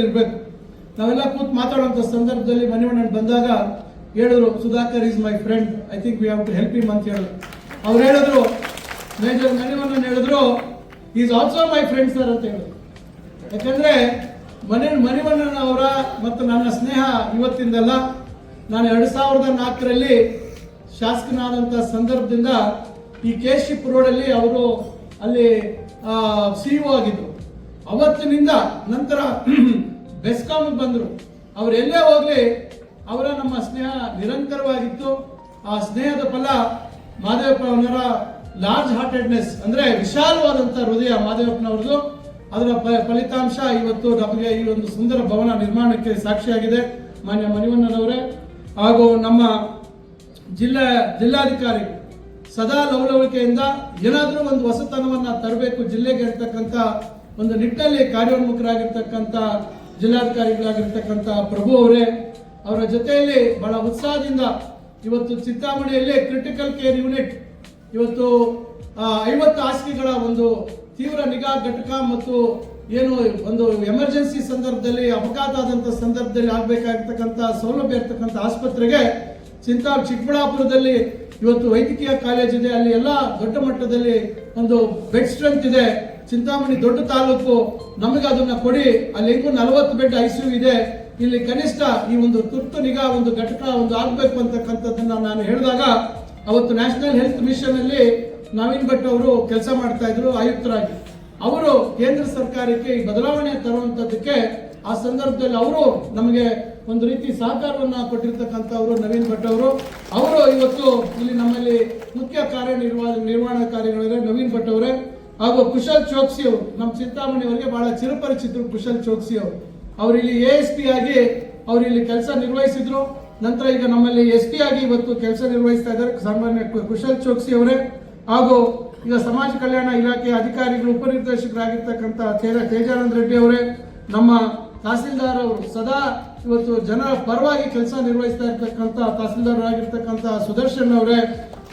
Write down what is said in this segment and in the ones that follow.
ಇರಬೇಕು. ನಾವೆಲ್ಲ ಕೂತ್ ಮಾತಾಡುವಂತ ಸಂದರ್ಭದಲ್ಲಿ ಮಣಿವಣ್ಣನ್ ಬಂದಾಗ ಹೇಳಿದ್ರು, Sudhakar is my friend, I think we have to help him ಅಂತ ಹೇಳಿದ್ರು. ಅವ್ರು ಹೇಳಿದ್ರು, ಮೇಜರ್ ಮಣಿವಣ್ಣನ್ ಹೇಳಿದ್ರು, is also my friend sir ಅಂತ ಹೇಳಿದ್ರು. ಯಾಕಂದ್ರೆ ಮಣಿವಣ್ಣನ್ ಅವರ ಮತ್ತು ನನ್ನ ಸ್ನೇಹ ಇವತ್ತಿಂದಲ್ಲ. ನಾನು 2004ರಲ್ಲಿ ಶಾಸಕನಾದಂಥ ಸಂದರ್ಭದಿಂದ ಈ ಕೆಶಿಪ್ ರೋಡಲ್ಲಿ ಅವರು ಅಲ್ಲಿ CEO ಆಗಿದ್ರು. ಅವತ್ತಿನಿಂದ ನಂತರ ಬೆಸ್ಕಾಂ ಬಂದರು. ಅವ್ರು ಎಲ್ಲೇ ಹೋಗ್ಲಿ ಅವರ ನಮ್ಮ ಸ್ನೇಹ ನಿರಂತರವಾಗಿತ್ತು. ಆ ಸ್ನೇಹದ ಫಲ ಮಾದೇವಪ್ಪನವರ ಲಾರ್ಜ್ ಹಾರ್ಟೆಡ್ನೆಸ್, ಅಂದ್ರೆ ವಿಶಾಲವಾದಂಥ ಹೃದಯ ಮಾದೇವಪ್ಪನವ್ರದ್ದು. ಅದರ ಫಲಿತಾಂಶ ಇವತ್ತು ನಮಗೆ ಈ ಒಂದು ಸುಂದರ ಭವನ ನಿರ್ಮಾಣಕ್ಕೆ ಸಾಕ್ಷಿಯಾಗಿದೆ. ಮಾನ್ಯ ಮಣಿವಣ್ಣನವರೇ ಹಾಗೂ ನಮ್ಮ ಜಿಲ್ಲಾಧಿಕಾರಿ ಸದಾ ಲವಲವಿಕೆಯಿಂದ ಏನಾದರೂ ಒಂದು ಹೊಸತನವನ್ನ ತರಬೇಕು ಜಿಲ್ಲೆಗೆ ಇರ್ತಕ್ಕಂಥ ಒಂದು ನಿಟ್ಟಿನಲ್ಲಿ ಕಾರ್ಯೋನ್ಮುಖರಾಗಿರ್ತಕ್ಕಂಥ ಜಿಲ್ಲಾಧಿಕಾರಿಗಳಾಗಿರ್ತಕ್ಕಂಥ ಪ್ರಭು ಅವರೇ, ಅವರ ಜೊತೆಯಲ್ಲಿ ಬಹಳ ಉತ್ಸಾಹದಿಂದ ಇವತ್ತು ಚಿಂತಾಮಣಿಯಲ್ಲಿ ಕ್ರಿಟಿಕಲ್ ಕೇರ್ ಯೂನಿಟ್ ಇವತ್ತು 50 ಹಾಸಿಗೆಗಳ ಒಂದು ತೀವ್ರ ನಿಗಾ ಘಟಕ ಮತ್ತು ಏನು ಒಂದು ಎಮರ್ಜೆನ್ಸಿ ಸಂದರ್ಭದಲ್ಲಿ ಅಪಘಾತ ಆದಂತ ಸಂದರ್ಭದಲ್ಲಿ ಆಗಬೇಕಾಗಿರ್ತಕ್ಕಂಥ ಸೌಲಭ್ಯ ಇರ್ತಕ್ಕಂಥ ಆಸ್ಪತ್ರೆಗೆ ಚಿಕ್ಕಬಳ್ಳಾಪುರದಲ್ಲಿ ಇವತ್ತು ವೈದ್ಯಕೀಯ ಕಾಲೇಜ್ ಇದೆ. ಅಲ್ಲಿ ಎಲ್ಲ ದೊಡ್ಡ ಮಟ್ಟದಲ್ಲಿ ಒಂದು ಬೆಡ್ ಸ್ಟ್ರೆಂತ್ ಇದೆ. ಚಿಂತಾಮಣಿ ದೊಡ್ಡ ತಾಲೂಕು, ನಮಗೆ ಅದನ್ನ ಕೊಡಿ. ಅಲ್ಲಿ ಹೆಂಗು 40 ಬೆಡ್ ICU ಇದೆ. ಇಲ್ಲಿ ಕನಿಷ್ಠ ಈ ಒಂದು ತುರ್ತು ನಿಗಾ ಒಂದು ಘಟಕ ಒಂದು ಆಗ್ಬೇಕು ಅಂತಕ್ಕಂಥದ್ದನ್ನ ನಾನು ಹೇಳಿದಾಗ, ಅವತ್ತು ನ್ಯಾಷನಲ್ ಹೆಲ್ತ್ ಮಿಷನ್ ಅಲ್ಲಿ ನವೀನ್ ಭಟ್ ಅವರು ಕೆಲಸ ಮಾಡ್ತಾ ಇದ್ರು ಆಯುಕ್ತರಾಗಿ. ಅವರು ಕೇಂದ್ರ ಸರ್ಕಾರಕ್ಕೆ ಈ ಬದಲಾವಣೆ ತರುವಂತದ್ದಕ್ಕೆ ಆ ಸಂದರ್ಭದಲ್ಲಿ ಅವರು ನಮಗೆ ಒಂದು ರೀತಿ ಸಹಕಾರವನ್ನ ಕೊಟ್ಟಿರ್ತಕ್ಕಂಥವ್ರು ನವೀನ್ ಭಟ್ ಅವರು ಇವತ್ತು ಇಲ್ಲಿ ನಮ್ಮಲ್ಲಿ ಮುಖ್ಯ ನಿರ್ವಹಣಾಧಿಕಾರಿಗಳೇ ನವೀನ್ ಭಟ್ ಅವರೇ ಹಾಗೂ ಕುಶಲ್ ಚೋಕ್ಸಿ ಅವರು, ನಮ್ಮ ಚಿಂತಾಮಣಿ ಅವರಿಗೆ ಬಹಳ ಚಿರಪರಿಚಿತರು. ಕುಶಲ್ ಚೋಕ್ಸಿ ಅವರು ಇಲ್ಲಿ ASP ಆಗಿ ಅವರು ಇಲ್ಲಿ ಕೆಲಸ ನಿರ್ವಹಿಸಿದ್ರು. ನಂತರ ಈಗ ನಮ್ಮಲ್ಲಿ SP ಆಗಿ ಇವತ್ತು ಕೆಲಸ ನಿರ್ವಹಿಸ್ತಾ ಇದ್ದಾರೆ ಸಾಮಾನ್ಯ ಕುಶಲ್ ಚೋಕ್ಸಿ ಅವರೇ. ಹಾಗೂ ಈಗ ಸಮಾಜ ಕಲ್ಯಾಣ ಇಲಾಖೆ ಅಧಿಕಾರಿಗಳು ಉಪನಿರ್ದೇಶಕರಾಗಿರ್ತಕ್ಕಂಥ ತೇಜಾನಂದ ರೆಡ್ಡಿ ಅವರೇ, ನಮ್ಮ ತಹಸೀಲ್ದಾರ್ ಅವರು ಸದಾ ಇವತ್ತು ಜನರ ಪರವಾಗಿ ಕೆಲಸ ನಿರ್ವಹಿಸ್ತಾ ಇರ್ತಕ್ಕಂಥ ತಹಸೀಲ್ದಾರ್ ಆಗಿರ್ತಕ್ಕಂಥ ಸುದರ್ಶನ್ ಅವರೇ,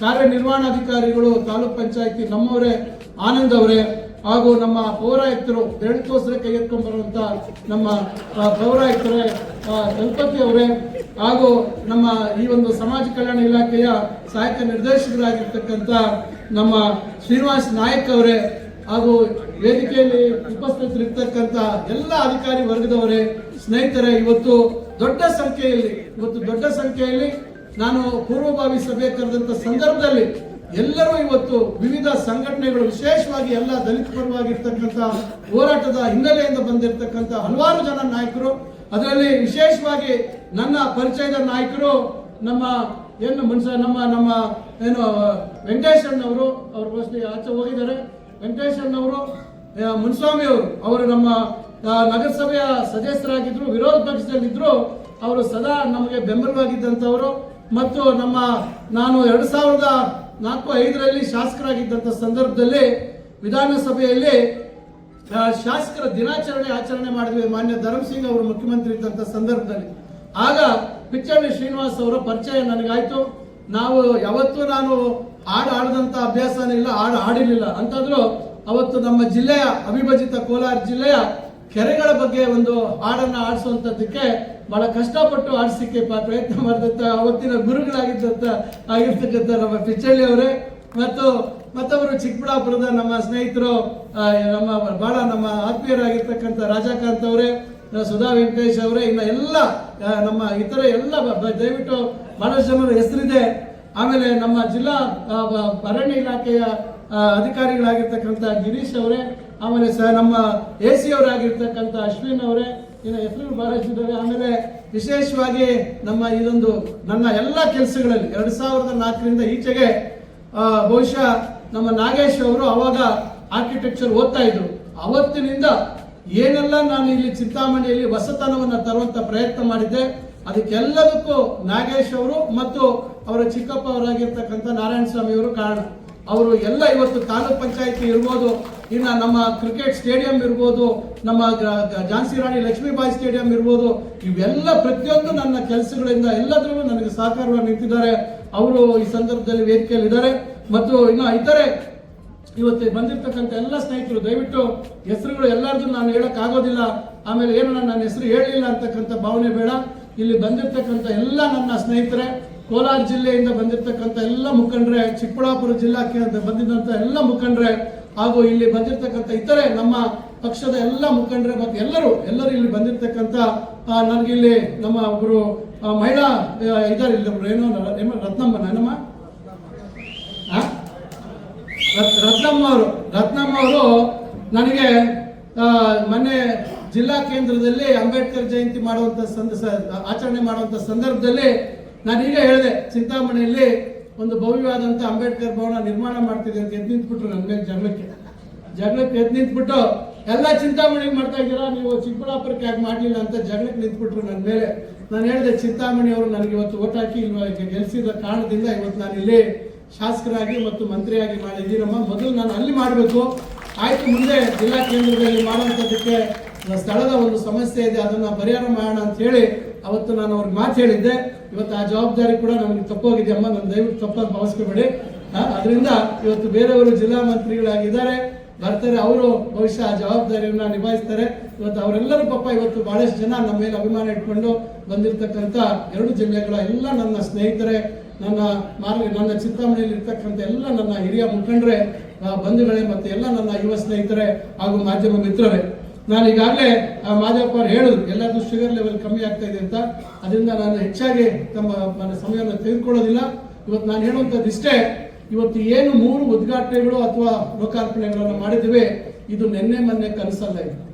ಕಾರ್ಯನಿರ್ವಹಣಾಧಿಕಾರಿಗಳು ತಾಲೂಕ್ ಪಂಚಾಯತಿ ನಮ್ಮವರೇ ಆನಂದ್ ಅವರೇ, ಹಾಗೂ ನಮ್ಮ ಪೌರಾಯುಕ್ತರು ಬೆರಳುತೋಸರೆ ಕೈ ಎತ್ಕೊಂಡ್ ಬರುವಂತ ನಮ್ಮ ಪೌರಾಯುಕ್ತರೇ ಗಣಪತಿ ಅವರೇ, ಹಾಗೂ ನಮ್ಮ ಈ ಒಂದು ಸಮಾಜ ಕಲ್ಯಾಣ ಇಲಾಖೆಯ ಸಹಾಯಕ ನಿರ್ದೇಶಕರಾಗಿರ್ತಕ್ಕಂಥ ನಮ್ಮ ಶ್ರೀನಿವಾಸ್ ನಾಯಕ್ ಅವರೇ, ಹಾಗೂ ವೇದಿಕೆಯಲ್ಲಿ ಉಪಸ್ಥಿತರಿರ್ತಕ್ಕಂಥ ಎಲ್ಲ ಅಧಿಕಾರಿ ವರ್ಗದವರೇ, ಸ್ನೇಹಿತರೆ, ಇವತ್ತು ದೊಡ್ಡ ಸಂಖ್ಯೆಯಲ್ಲಿ ನಾನು ಪೂರ್ವಭಾವಿ ಸಭೆ ಕರೆದಂತ ಸಂದರ್ಭದಲ್ಲಿ ಎಲ್ಲರೂ ಇವತ್ತು ವಿವಿಧ ಸಂಘಟನೆಗಳು, ವಿಶೇಷವಾಗಿ ಎಲ್ಲ ದಲಿತ ಪರವಾಗಿರ್ತಕ್ಕಂಥ ಹೋರಾಟದ ಹಿನ್ನೆಲೆಯಿಂದ ಬಂದಿರತಕ್ಕಂಥ ಹಲವಾರು ಜನ ನಾಯಕರು, ಅದರಲ್ಲಿ ವಿಶೇಷವಾಗಿ ನನ್ನ ಪರಿಚಯದ ನಾಯಕರು ನಮ್ಮ ನಮ್ಮ ಏನು ವೆಂಕಟೇಶಣ್ಣವರು, ಅವರು ಮೋಸ್ಟ್ಲಿ ಆಚೆ ಹೋಗಿದ್ದಾರೆ. ವೆಂಕಟೇಶಣ್ಣವರು, ಮುನ್ಸ್ವಾಮಿ ಅವರು ನಮ್ಮ ನಗರಸಭೆಯ ಸದಸ್ಯರಾಗಿದ್ರು, ವಿರೋಧ ಪಕ್ಷದಲ್ಲಿದ್ರು. ಅವರು ಸದಾ ನಮಗೆ ಬೆಂಬಲವಾಗಿದ್ದಂಥವರು. ಮತ್ತು ನಾನು 2004-05ರಲ್ಲಿ ಶಾಸಕರಾಗಿದ್ದಂಥ ಸಂದರ್ಭದಲ್ಲಿ ವಿಧಾನಸಭೆಯಲ್ಲಿ ಶಾಸಕರ ದಿನಾಚರಣೆ ಆಚರಣೆ ಮಾಡಿದ್ವಿ. ಮಾನ್ಯ ಧರ್ಮಸಿಂಗ್ ಅವರು ಮುಖ್ಯಮಂತ್ರಿ ಇದ್ದಂಥ ಸಂದರ್ಭದಲ್ಲಿ ಆಗ ಪಿಚ್ಚಳ್ಳಿ ಶ್ರೀನಿವಾಸ್ ಅವರ ಪರಿಚಯ ನನಗಾಯ್ತು. ಯಾವತ್ತೂ ನಾನು ಹಾಡಿದಂಥ ಅಭ್ಯಾಸನೇ ಇಲ್ಲ, ಹಾಡಿರಲಿಲ್ಲ ಅಂತಂದ್ರು. ಅವತ್ತು ನಮ್ಮ ಜಿಲ್ಲೆಯ ಅವಿಭಜಿತ ಕೋಲಾರ ಜಿಲ್ಲೆಯ ಕೆರೆಗಳ ಬಗ್ಗೆ ಒಂದು ಹಾಡನ್ನ ಆಡಿಸುವಂತದ್ದಕ್ಕೆ ಬಹಳ ಕಷ್ಟಪಟ್ಟು ಆಡಿಸಲಿಕ್ಕೆ ಪ್ರಯತ್ನ ಮಾಡಿದಂತ ಅವತ್ತಿನ ಗುರುಗಳಾಗಿರ್ತಕ್ಕಂಥ ನಮ್ಮ ಪಿಚ್ಚಳ್ಳಿ ಅವರೇ, ಮತ್ತೊಬ್ಬರು ಚಿಕ್ಕಬಳ್ಳಾಪುರದ ನಮ್ಮ ಸ್ನೇಹಿತರು, ಬಹಳ ನಮ್ಮ ಆತ್ಮೀಯರಾಗಿರ್ತಕ್ಕಂಥ ರಾಜಕಾಂತ್ ಅವರೇ, ಸುಧಾ ವೆಂಕಟೇಶ್ ಅವರೇ, ಇನ್ನ ಎಲ್ಲ ನಮ್ಮ ಇತರ ಎಲ್ಲ ದಯವಿಟ್ಟು ಬಹಳಷ್ಟು ಜನರ ಹೆಸರಿದೆ. ಆಮೇಲೆ ನಮ್ಮ ಜಿಲ್ಲಾ ಅರಣ್ಯ ಇಲಾಖೆಯ ಅಧಿಕಾರಿಗಳಾಗಿರ್ತಕ್ಕಂಥ ಗಿರೀಶ್ ಅವರೇ, ಆಮೇಲೆ ನಮ್ಮ AC ಅವರಾಗಿರ್ತಕ್ಕಂಥ ಅಶ್ವಿನ್ ಅವರೇ, ಇನ್ನು ಹೆಸರು ಬಹಳಷ್ಟು ಇದ್ದಾರೆ. ಆಮೇಲೆ ವಿಶೇಷವಾಗಿ ನಮ್ಮ ಇದೊಂದು ನನ್ನ ಎಲ್ಲ ಕೆಲಸಗಳಲ್ಲಿ 2004ರಿಂದ ಈಚೆಗೆ ಬಹುಶಃ ನಮ್ಮ ನಾಗೇಶ್ ಅವರು ಅವಾಗ ಆರ್ಕಿಟೆಕ್ಚರ್ ಓದ್ತಾ ಇದ್ರು. ಅವತ್ತಿನಿಂದ ಏನೆಲ್ಲ ನಾನು ಇಲ್ಲಿ ಚಿಂತಾಮಣಿಯಲ್ಲಿ ಹೊಸತನವನ್ನು ತರುವಂತ ಪ್ರಯತ್ನ ಮಾಡಿದ್ದೆ, ಅದಕ್ಕೆಲ್ಲದಕ್ಕೂ ನಾಗೇಶ್ ಅವರು ಮತ್ತು ಅವರ ಚಿಕ್ಕಪ್ಪ ಅವರಾಗಿರ್ತಕ್ಕಂಥ ನಾರಾಯಣ ಸ್ವಾಮಿ ಅವರು ಕಾರಣ. ಅವರು ಎಲ್ಲ ಇವತ್ತು ತಾಲೂಕ್ ಪಂಚಾಯತಿ ಇರ್ಬೋದು, ಇನ್ನು ನಮ್ಮ ಕ್ರಿಕೆಟ್ ಸ್ಟೇಡಿಯಂ ಇರ್ಬೋದು, ನಮ್ಮ ಝಾನ್ಸಿ ರಾಣಿ ಲಕ್ಷ್ಮೀಬಾಯಿ ಸ್ಟೇಡಿಯಂ ಇರ್ಬೋದು, ಇವೆಲ್ಲ ಪ್ರತಿಯೊಂದು ನನ್ನ ಕೆಲಸಗಳಿಂದ ಎಲ್ಲದರಲ್ಲೂ ನನಗೆ ಸಹಕಾರವಾಗಿ ನಿಂತಿದ್ದಾರೆ. ಅವರು ಈ ಸಂದರ್ಭದಲ್ಲಿ ವೇದಿಕೆಯಲ್ಲಿ ಇದ್ದಾರೆ. ಮತ್ತು ಇನ್ನು ಇತರೆ ಇವತ್ತು ಬಂದಿರತಕ್ಕಂಥ ಎಲ್ಲ ಸ್ನೇಹಿತರು, ದಯವಿಟ್ಟು ಹೆಸರುಗಳು ಎಲ್ಲರದ್ದು ನಾನು ಹೇಳಕ್ ಆಗೋದಿಲ್ಲ. ಆಮೇಲೆ ಏನು ನನ್ನ ಹೆಸರು ಹೇಳಿಲ್ಲ ಅಂತಕ್ಕಂಥ ಭಾವನೆ ಬೇಡ. ಇಲ್ಲಿ ಬಂದಿರತಕ್ಕಂಥ ಎಲ್ಲ ನನ್ನ ಸ್ನೇಹಿತರೆ, ಕೋಲಾರ ಜಿಲ್ಲೆಯಿಂದ ಬಂದಿರತಕ್ಕಂಥ ಎಲ್ಲ ಮುಖಂಡರೆ, ಚಿಕ್ಕಬಳ್ಳಾಪುರ ಜಿಲ್ಲಾಕ್ಕೆ ಬಂದಿದ್ದಂಥ ಎಲ್ಲ ಮುಖಂಡರೆ, ಹಾಗೂ ಇಲ್ಲಿ ಬಂದಿರತಕ್ಕಂಥ ಇತರೆ ನಮ್ಮ ಪಕ್ಷದ ಎಲ್ಲ ಮುಖಂಡರೆ ಮತ್ತು ಎಲ್ಲರೂ ಇಲ್ಲಿ ಬಂದಿರತಕ್ಕಂಥ ನನಗಿಲ್ಲಿ ನಮ್ಮ ಒಬ್ಬರು ಮಹಿಳಾ ಇದ್ದಾರೆ, ಇಲ್ಲಿ ಒಬ್ರು ಏನೋ ರತ್ನಮ್ಮ ರತ್ನಮ್ಮ ಅವರು ನನಗೆ ಮೊನ್ನೆ ಜಿಲ್ಲಾ ಕೇಂದ್ರದಲ್ಲಿ ಅಂಬೇಡ್ಕರ್ ಜಯಂತಿ ಮಾಡುವಂತ ಆಚರಣೆ ಮಾಡುವಂತ ಸಂದರ್ಭದಲ್ಲಿ ನಾನು ಈಗ ಹೇಳಿದೆ, ಚಿಂತಾಮಣಿಯಲ್ಲಿ ಒಂದು ಭವ್ಯವಾದಂತ ಅಂಬೇಡ್ಕರ್ ಭವನ ನಿರ್ಮಾಣ ಮಾಡ್ತಿದೆ ಅಂತ ಎದ್ದು ನಿಂತ್ಬಿಟ್ರು ನನ್ನ ಮೇಲೆ ಜಗಳಕ್ಕೆ ಎದ್ದು ನಿಂತ್ಬಿಟ್ಟು, ಎಲ್ಲ ಚಿಂತಾಮಣಿಗೆ ಮಾಡ್ತಾ ಇದ್ದೀರಾ ನೀವು, ಚಿಕ್ಕಬಳ್ಳಾಪುರಕ್ಕೆ ಯಾಕೆ ಮಾಡಲಿಲ್ಲ ಅಂತ ಜಗಳಕ್ಕೆ ನಿಂತ್ಬಿಟ್ರು ನನ್ನ ಮೇಲೆ. ನಾನು ಹೇಳಿದೆ, ಚಿಂತಾಮಣಿ ಅವರು ನನಗೆ ಇವತ್ತು ಓಟ್ ಹಾಕಿ ಗೆಲ್ಲಿಸಿದ ಕಾರಣದಿಂದ ಇವತ್ತು ನಾನು ಇಲ್ಲಿ ಶಾಸಕರಾಗಿ ಮತ್ತು ಮಂತ್ರಿಯಾಗಿ ಮಾಡಿದ್ದೀನಮ್ಮ. ಮೊದಲು ನಾನು ಅಲ್ಲಿ ಮಾಡಬೇಕು, ಆಯ್ತು ಮುಂದೆ ಜಿಲ್ಲಾ ಕೇಂದ್ರದಲ್ಲಿ ಮಾಡುವಂಥದ್ದಕ್ಕೆ ಸ್ಥಳದ ಒಂದು ಸಮಸ್ಯೆ ಇದೆ, ಅದನ್ನ ಪರಿಹಾರ ಮಾಡೋಣ ಅಂತ ಹೇಳಿ ಅವತ್ತು ನಾನು ಅವ್ರಿಗೆ ಮಾತು ಹೇಳಿದ್ದೆ. ಇವತ್ತು ಆ ಜವಾಬ್ದಾರಿ ಕೂಡ ನಮಗೆ ತಪ್ಪೋಗಿದೆ ಅಮ್ಮ, ನನ್ನ ದಯವಿಟ್ಟು ತಪ್ಪಾಗಿ ಭಾವಿಸ್ಕೋಬೇಡಿ. ಅದರಿಂದ ಇವತ್ತು ಬೇರೆಯವರು ಜಿಲ್ಲಾ ಮಂತ್ರಿಗಳಾಗಿದ್ದಾರೆ, ಬರ್ತಾರೆ, ಅವರು ಬಹುಶಃ ಆ ಜವಾಬ್ದಾರಿಯನ್ನ ನಿಭಾಯಿಸ್ತಾರೆ. ಇವತ್ತು ಅವರೆಲ್ಲರೂ ಪಾಪ ಇವತ್ತು ಬಹಳಷ್ಟು ಜನ ನಮ್ಮ ಮೇಲೆ ಅಭಿಮಾನ ಇಟ್ಕೊಂಡು ಬಂದಿರತಕ್ಕಂಥ 2 ಜಿಲ್ಲೆಗಳ ಎಲ್ಲ ನನ್ನ ಸ್ನೇಹಿತರೆ, ನನ್ನ ಚಿಂತಾಮಣಿಯಲ್ಲಿ ಇರ್ತಕ್ಕಂಥ ಎಲ್ಲ ನನ್ನ ಹಿರಿಯ ಮುಖಂಡರೇ, ಬಂಧುಗಳೇ, ಮತ್ತೆ ಎಲ್ಲ ನನ್ನ ಯುವ ಸ್ನೇಹಿತರೆ ಹಾಗೂ ಮಾಧ್ಯಮ ಮಿತ್ರರೇ, ನಾನು ಈಗಾಗಲೇ ಮಾದೇವಪ್ಪ ಅವರು ಹೇಳಿದ್ರು ಎಲ್ಲದೂ ಶುಗರ್ ಲೆವೆಲ್ ಕಮ್ಮಿ ಆಗ್ತಾ ಇದೆ ಅಂತ. ಅದರಿಂದ ನಾನು ಹೆಚ್ಚಾಗಿ ನನ್ನ ಸಮಯವನ್ನು ತೆಗೆದುಕೊಳ್ಳೋದಿಲ್ಲ. ಇವತ್ತು ನಾನು ಹೇಳುವಂಥದ್ದು ಇಷ್ಟೇ, ಇವತ್ತು ಏನು 3 ಉದ್ಘಾಟನೆಗಳು ಅಥವಾ ಲೋಕಾರ್ಪಣೆಗಳನ್ನು ಮಾಡಿದ್ದೇವೆ, ಇದು ನಿನ್ನೆ ಮೊನ್ನೆ ಕನಸಲ್ಲ.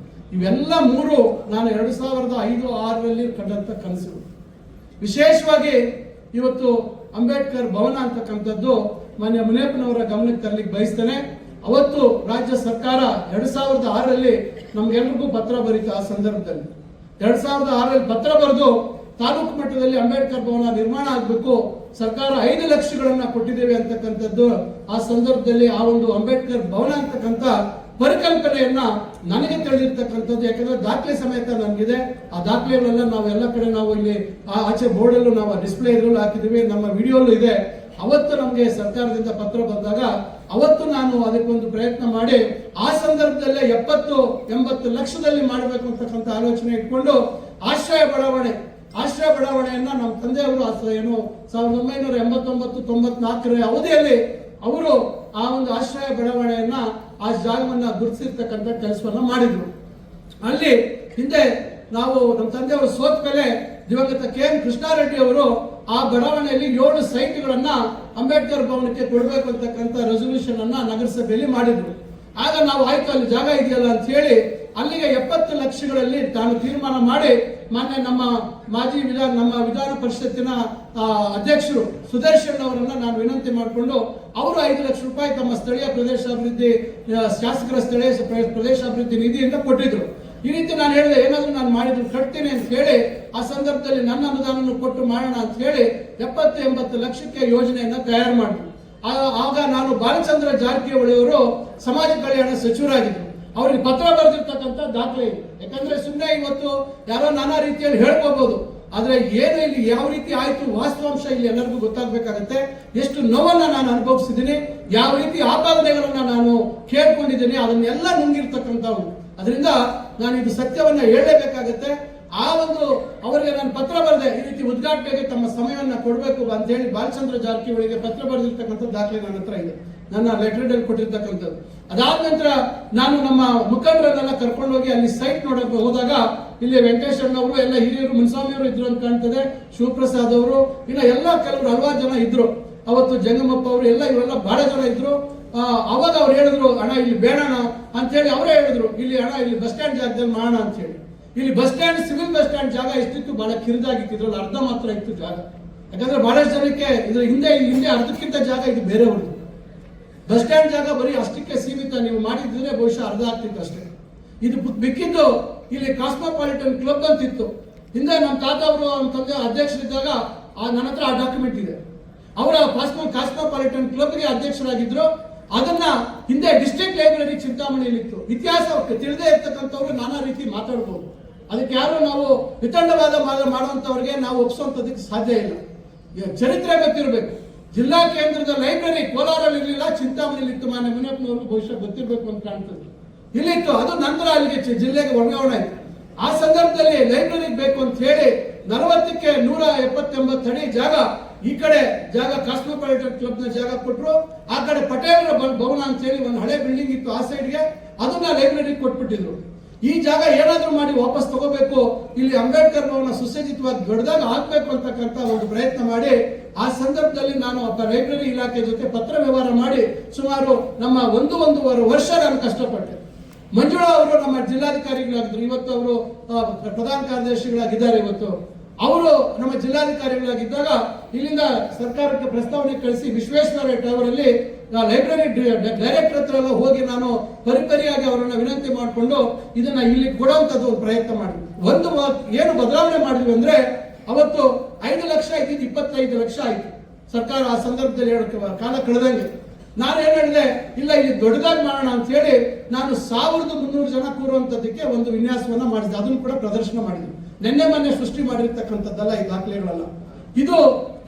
ಇವೆಲ್ಲ 3 ನಾನು 2005-6ರಲ್ಲಿ ಕಂಡಂತ ಕನಸು. ವಿಶೇಷವಾಗಿ ಇವತ್ತು ಅಂಬೇಡ್ಕರ್ ಭವನ ಅಂತಕ್ಕಂಥದ್ದು ಮಾನ್ಯ ಮುನಿಯಪ್ಪನವರ ಗಮನಕ್ಕೆ ತರಲಿಕ್ಕೆ ಬಯಸ್ತೇನೆ. ಅವತ್ತು ರಾಜ್ಯ ಸರ್ಕಾರ 2006ರಲ್ಲಿ ನಮ್ಗೆಲ್ರಿಗೂ ಪತ್ರ ಬರೀತು. ಆ ಸಂದರ್ಭದಲ್ಲಿ 2006ರಲ್ಲಿ ಪತ್ರ ಬರೆದು ತಾಲೂಕು ಮಟ್ಟದಲ್ಲಿ ಅಂಬೇಡ್ಕರ್ ಭವನ ನಿರ್ಮಾಣ ಆಗಬೇಕು, ಸರ್ಕಾರ 5 ಲಕ್ಷಗಳನ್ನ ಕೊಟ್ಟಿದ್ದೇವೆ ಅಂತಕ್ಕಂಥದ್ದು. ಆ ಸಂದರ್ಭದಲ್ಲಿ ಆ ಒಂದು ಅಂಬೇಡ್ಕರ್ ಭವನ ಅಂತಕ್ಕಂಥ ಪರಿಕಲ್ಪನೆಯನ್ನ ನನಗೆ ತಿಳಿದಿರ್ತಕ್ಕಂಥದ್ದು, ಯಾಕಂದ್ರೆ ದಾಖಲೆ ಸಮೇತ ನನಗಿದೆ. ಆ ದಾಖಲೆಗಳೆಲ್ಲ ನಾವೆಲ್ಲ ಕಡೆ ನಾವು ಇಲ್ಲಿ ಆಚೆ ಬೋರ್ಡಲ್ಲೂ ನಾವು ಡಿಸ್ಪ್ಲೇ ಇದ್ರಲ್ಲೂ ಹಾಕಿದ್ದೀವಿ, ನಮ್ಮ ವಿಡಿಯೋಲ್ಲೂ ಇದೆ. ಅವತ್ತು ನಮಗೆ ಸರ್ಕಾರದಿಂದ ಪತ್ರ ಬಂದಾಗ ಅವತ್ತು ನಾನು ಅದಕ್ಕೊಂದು ಪ್ರಯತ್ನ ಮಾಡಿ ಆ ಸಂದರ್ಭದಲ್ಲೇ 70-80 ಲಕ್ಷದಲ್ಲಿ ಮಾಡಬೇಕು ಅಂತಕ್ಕಂಥ ಆಲೋಚನೆ ಇಟ್ಕೊಂಡು ಆಶ್ರಯ ಬಡಾವಣೆಯನ್ನ ನಮ್ಮ ತಂದೆಯವರು ಏನು 1989-94ರ ಅವಧಿಯಲ್ಲಿ ಅವರು ಆ ಒಂದು ಆಶ್ರಯ ಬಡಾವಣೆಯನ್ನ ಆ ಜಾಗವನ್ನ ಗುರುತಿಸಿರ್ತಕ್ಕಂಥ ಕೆಲಸವನ್ನ ಮಾಡಿದ್ರು. ಅಲ್ಲಿ ಹಿಂದೆ ನಾವು ನಮ್ಮ ತಂದೆಯವರು ಸೋತ ಮೇಲೆ ದಿವಂಗತ KM ಕೃಷ್ಣಾರೆಡ್ಡಿ ಅವರು ಆ ಬಡಾವಣೆಯಲ್ಲಿ 7 ಸೈಟ್ಗಳನ್ನ ಅಂಬೇಡ್ಕರ್ ಭವನಕ್ಕೆ ಕೊಡಬೇಕು ಅಂತಕ್ಕಂಥ ರೆಸೊಲ್ಯೂಷನ್ ಅನ್ನ ನಗರಸಭೆಯಲ್ಲಿ ಮಾಡಿದ್ರು. ಆಗ ನಾವು ಆಯ್ತು ಅಲ್ಲಿ ಜಾಗ ಇದೆಯಲ್ಲ ಅಂತ ಹೇಳಿ ಅಲ್ಲಿಗೆ 70 ಲಕ್ಷಗಳಲ್ಲಿ ತಾನು ತೀರ್ಮಾನ ಮಾಡಿ ಮಾನ್ಯ ನಮ್ಮ ವಿಧಾನ ಪರಿಷತ್ತಿನ ಅಧ್ಯಕ್ಷರು ಸುದರ್ಶನ್ ಅವರನ್ನ ನಾನು ವಿನಂತಿ ಮಾಡಿಕೊಂಡು ಅವರು 5 ಲಕ್ಷ ರೂಪಾಯಿ ತಮ್ಮ ಸ್ಥಳೀಯ ಪ್ರದೇಶಾಭಿವೃದ್ಧಿ ಶಾಸಕರ ಸ್ಥಳೀಯ ಪ್ರದೇಶಾಭಿವೃದ್ಧಿ ನಿಧಿಯಿಂದ ಕೊಟ್ಟಿದ್ರು. ಈ ರೀತಿ ನಾನು ಹೇಳಿದೆ, ಏನಾದ್ರೂ ನಾನು ಮಾಡಿದ್ರು ಕಟ್ತೀನಿ ಅಂತ ಹೇಳಿ ಆ ಸಂದರ್ಭದಲ್ಲಿ ನನ್ನ ಅನುದಾನವನ್ನು ಕೊಟ್ಟು ಮಾಡೋಣ ಅಂತ ಹೇಳಿ 70-80 ಲಕ್ಷಕ್ಕೆ ಯೋಜನೆಯನ್ನ ತಯಾರು ಮಾಡಿದ್ರು. ಆಗ ನಾನು ಬಾಲಚಂದ್ರ ಜಾರಕಿಹೊಳಿ ಅವರು ಸಮಾಜ ಕಲ್ಯಾಣ ಸಚಿವರಾಗಿದ್ರು. ಅವ್ರಿಗೆ ಪತ್ರ ಬರೆದಿರ್ತಕ್ಕಂಥ ದಾಖಲೆ ಇದೆ. ಯಾಕಂದ್ರೆ ಸುಮ್ಮನೆ ಇವತ್ತು ಯಾರೋ ನಾನಾ ರೀತಿಯಲ್ಲಿ ಹೇಳ್ಕೋಬಹುದು, ಆದ್ರೆ ಏನು ಇಲ್ಲಿ ಯಾವ ರೀತಿ ಆಯ್ತು ವಾಸ್ತವಾಂಶ ಇಲ್ಲಿ ಎಲ್ಲರಿಗೂ ಗೊತ್ತಾಗಬೇಕಾಗತ್ತೆ. ಎಷ್ಟು ನೋವನ್ನ ನಾನು ಅನುಭವಿಸಿದ್ದೀನಿ, ಯಾವ ರೀತಿ ಆಪಾದನೆಗಳನ್ನ ನಾನು ಕೇಳ್ಕೊಂಡಿದ್ದೀನಿ, ಅದನ್ನೆಲ್ಲ ನುಂಗಿರ್ತಕ್ಕಂಥವು. ಅದರಿಂದ ನಾನು ಇದು ಸತ್ಯವನ್ನ ಹೇಳಲೇಬೇಕಾಗತ್ತೆ. ಆ ಒಂದು ಅವರಿಗೆ ನಾನು ಪತ್ರ ಬರೆದೆ, ಈ ರೀತಿ ಉದ್ಘಾಟನೆಗೆ ತಮ್ಮ ಸಮಯವನ್ನ ಕೊಡಬೇಕು ಅಂತ ಹೇಳಿ ಬಾಲಚಂದ್ರ ಜಾರಕಿಹೊಳಿಗೆ ಪತ್ರ ಬರೆದಿರ್ತಕ್ಕಂಥ ದಾಖಲೆ ನನ್ನ ಹತ್ರ ಇದೆ, ನನ್ನ ಲೆಟರ್ ಅಲ್ಲಿ ಕೊಟ್ಟಿರ್ತಕ್ಕಂಥದ್ದು. ಅದಾದ ನಂತರ ನಾನು ನಮ್ಮ ಮುಖಂಡರನ್ನೆಲ್ಲ ಕರ್ಕೊಂಡೋಗಿ ಅಲ್ಲಿ ಸೈಟ್ ನೋಡಕ್ಕೆ ಹೋದಾಗ ಇಲ್ಲಿ ವೆಂಕಟೇಶ್ವರನವರು ಎಲ್ಲ ಹಿರಿಯರು ಮುನ್ಸ್ವಾಮಿಯವರು ಇದ್ರು ಅಂತ ಕಾಣ್ತದೆ, ಶಿವಪ್ರಸಾದ್ ಅವರು, ಇನ್ನ ಎಲ್ಲ ಕೆಲವರು ಹಲವಾರು ಜನ ಇದ್ರು. ಅವತ್ತು ಜಂಗಮಪ್ಪ ಅವರು ಇವರೆಲ್ಲ ಬಹಳ ಜನ ಇದ್ರು. ಅವಾಗ ಅವ್ರು ಹೇಳಿದ್ರು, ಅಣ್ಣ ಇಲ್ಲಿ ಬೇಡಣ ಅಂತ ಹೇಳಿ ಅವರೇ ಹೇಳಿದ್ರು, ಇಲ್ಲಿ ಅಣ್ಣ ಇಲ್ಲಿ ಬಸ್ ಸ್ಟ್ಯಾಂಡ್ ಜಾಗದಲ್ಲಿ ಮಾಡೋಣ ಅಂತ ಹೇಳಿ. ಇಲ್ಲಿ bus stand civil bus stand ಜಾಗ ಎಷ್ಟಿತ್ತು, ಬಹಳ ಕಿರಿದಾಗಿತ್ತು, ಇದ್ರಲ್ಲಿ ಅರ್ಧ ಮಾತ್ರ ಇತ್ತು ಜಾಗ. ಯಾಕಂದ್ರೆ ಬಹಳಷ್ಟು ಜನಕ್ಕೆ ಇದ್ರ ಹಿಂದೆ ಅರ್ಧಕ್ಕಿಂತ ಜಾಗ ಇದು ಬೇರೆಯವ್ರದ್ದು. ಬಸ್ ಸ್ಟ್ಯಾಂಡ್ ಜಾಗ ಬರೀ ಅಷ್ಟಕ್ಕೆ ಸೀಮಿತ, ನೀವು ಮಾಡಿದ್ರೆ ಬಹುಶಃ ಅರ್ಧ ಆಗ್ತಿತ್ತು ಅಷ್ಟೇ. ಇದು ಬಿಕ್ಕಿದ್ದು ಇಲ್ಲಿ ಕಾಸ್ಮೋಪಾಲಿಟನ್ ಕ್ಲಬ್ ಅಂತಿತ್ತು. ಹಿಂದೆ ನಮ್ಮ ತಾತ ಅವರು ನಮ್ಮ ತಂದೆ ಅಧ್ಯಕ್ಷರಿದ್ದಾಗ ನನ್ನ ಹತ್ರ ಆ ಡಾಕ್ಯುಮೆಂಟ್ ಇದೆ. ಅವರ ಕಾಸ್ಮೋಪಾಲಿಟನ್ ಕ್ಲಬ್ಗೆ ಅಧ್ಯಕ್ಷರಾಗಿದ್ರು. ಅದನ್ನ ಹಿಂದೆ ಡಿಸ್ಟ್ರಿಕ್ಟ್ ಲೈಬ್ರರಿ ಚಿಂತಾಮಣಿಯಲ್ಲಿ ಇತ್ತು. ಇತಿಹಾಸ ತಿಳಿದೇ ಇರ್ತಕ್ಕಂಥವ್ರು ನಾನಾ ರೀತಿ ಮಾತಾಡ್ಬೋದು, ಅದಕ್ಕೆ ಯಾರು ನಾವು ವಿತಂಡವಾದ ಮಾಡುವಂತವ್ರಿಗೆ ನಾವು ಒಪ್ಪಿಸುವಂತದಕ್ಕೆ ಸಾಧ್ಯ ಇಲ್ಲ. ಚರಿತ್ರೆ ಗೊತ್ತಿರಬೇಕು. ಜಿಲ್ಲಾ ಕೇಂದ್ರದ ಲೈಬ್ರರಿ ಕೋಲಾರಲ್ಲಿ ಇರಲಿಲ್ಲ, ಚಿಂತಾಮಣಿಯಲ್ಲಿ ಇತ್ತು. ಮಾನ್ಯ ಮುನಿಯಪ್ಪನವ್ರಿಗೆ ಬಹುಶಃ ಗೊತ್ತಿರಬೇಕು ಅಂತ ಕಾಣ್ತದೆ. ಇಲ್ಲಿತ್ತು, ಅದು ನಂತರ ಅಲ್ಲಿಗೆ ಜಿಲ್ಲೆಗೆ ವರ್ಗಾವಣೆ ಆಯ್ತು. ಆ ಸಂದರ್ಭದಲ್ಲಿ ಲೈಬ್ರರಿಗೆ ಬೇಕು ಅಂತ ಹೇಳಿ 40ಕ್ಕೆ 170-80 ಅಡಿ ಜಾಗ, ಈ ಕಡೆ ಜಾಗ ಕಾಸ್ಮೋಪಾಲಿಟನ್ ಕ್ಲಬ್ ನ ಜಾಗ ಕೊಟ್ಟರು, ಆ ಕಡೆ ಪಟೇಲರ ಭವನ ಅಂತ ಹೇಳಿ ಒಂದು ಹಳೆ ಬಿಲ್ಡಿಂಗ್ ಇತ್ತು ಆ ಸೈಡ್ಗೆ, ಅದನ್ನ ಲೈಬ್ರರಿಗೆ ಕೊಟ್ಬಿಟ್ಟಿದ್ರು. ಈ ಜಾಗ ಏನಾದ್ರೂ ಮಾಡಿ ವಾಪಸ್ ತಗೋಬೇಕು, ಇಲ್ಲಿ ಅಂಬೇಡ್ಕರ್ ಭವನ ಸುಸಜ್ಜಿತವಾಗಿ ದೊಡ್ಡದಾಗ ಆಗ್ಬೇಕು ಅಂತಕ್ಕಂಥ ಒಂದು ಪ್ರಯತ್ನ ಮಾಡಿ ಆ ಸಂದರ್ಭದಲ್ಲಿ ನಾನು ಲೈಬ್ರರಿ ಇಲಾಖೆ ಜೊತೆ ಪತ್ರ ವ್ಯವಹಾರ ಮಾಡಿ ಸುಮಾರು ನಮ್ಮ ಒಂದೂವರೆ ವರ್ಷ ನಾನು ಕಷ್ಟಪಟ್ಟೆ. ಮಂಜುಳಾ ಅವರು ನಮ್ಮ ಜಿಲ್ಲಾಧಿಕಾರಿಗಳಾಗಿದ್ರು, ಇವತ್ತು ಅವರು ಪ್ರಧಾನ ಕಾರ್ಯದರ್ಶಿಗಳಾಗಿದ್ದಾರೆ. ಇವತ್ತು ಅವರು ನಮ್ಮ ಜಿಲ್ಲಾಧಿಕಾರಿಗಳಾಗಿದ್ದಾಗ ಇಲ್ಲಿಂದ ಸರ್ಕಾರಕ್ಕೆ ಪ್ರಸ್ತಾವನೆ ಕಳಿಸಿ ವಿಶ್ವೇಶ್ವರಯ್ಯ ಟವರ್ ಅಲ್ಲಿ ಲೈಬ್ರರಿ ಡೈರೆಕ್ಟರ್ ಹತ್ರ ಎಲ್ಲ ಹೋಗಿ ನಾನು ಪರಿಪರಿಯಾಗಿ ಅವರನ್ನ ವಿನಂತಿ ಮಾಡಿಕೊಂಡು ಇದನ್ನ ಇಲ್ಲಿ ಕೊಡುವಂತದ್ದು ಒಂದು ಪ್ರಯತ್ನ ಮಾಡಿದ್ವಿ. ಒಂದು ಏನು ಬದಲಾವಣೆ ಮಾಡಿದ್ವಿ ಅಂದ್ರೆ, ಅವತ್ತು 5 ಲಕ್ಷ ಇದ್ದಿದ್ದು 25 ಲಕ್ಷ ಆಯ್ತು. ಸರ್ಕಾರ ಆ ಸಂದರ್ಭದಲ್ಲಿ ಕಾಲ ಕಳೆದಂಗೆ ನಾನು ಏನ್ ಹೇಳಿದೆ, ಇಲ್ಲ ಇಲ್ಲಿ ದೊಡ್ಡದಾಗಿ ಮಾಡೋಣ ಅಂತ ಹೇಳಿ ನಾನು 1300 ಜನ ಕೂರುವಂತದ್ದಕ್ಕೆ ಒಂದು ವಿನ್ಯಾಸವನ್ನ ಮಾಡಿದ್ದೆ. ಅದನ್ನು ಕೂಡ ಪ್ರದರ್ಶನ ಮಾಡಿದ್ವಿ. ನಿನ್ನೆ ಮೊನ್ನೆ ಸೃಷ್ಟಿ ಮಾಡಿರ್ತಕ್ಕಂಥದ್ದಲ್ಲ ಈ ದಾಖಲೆಗಳಲ್ಲ. ಇದು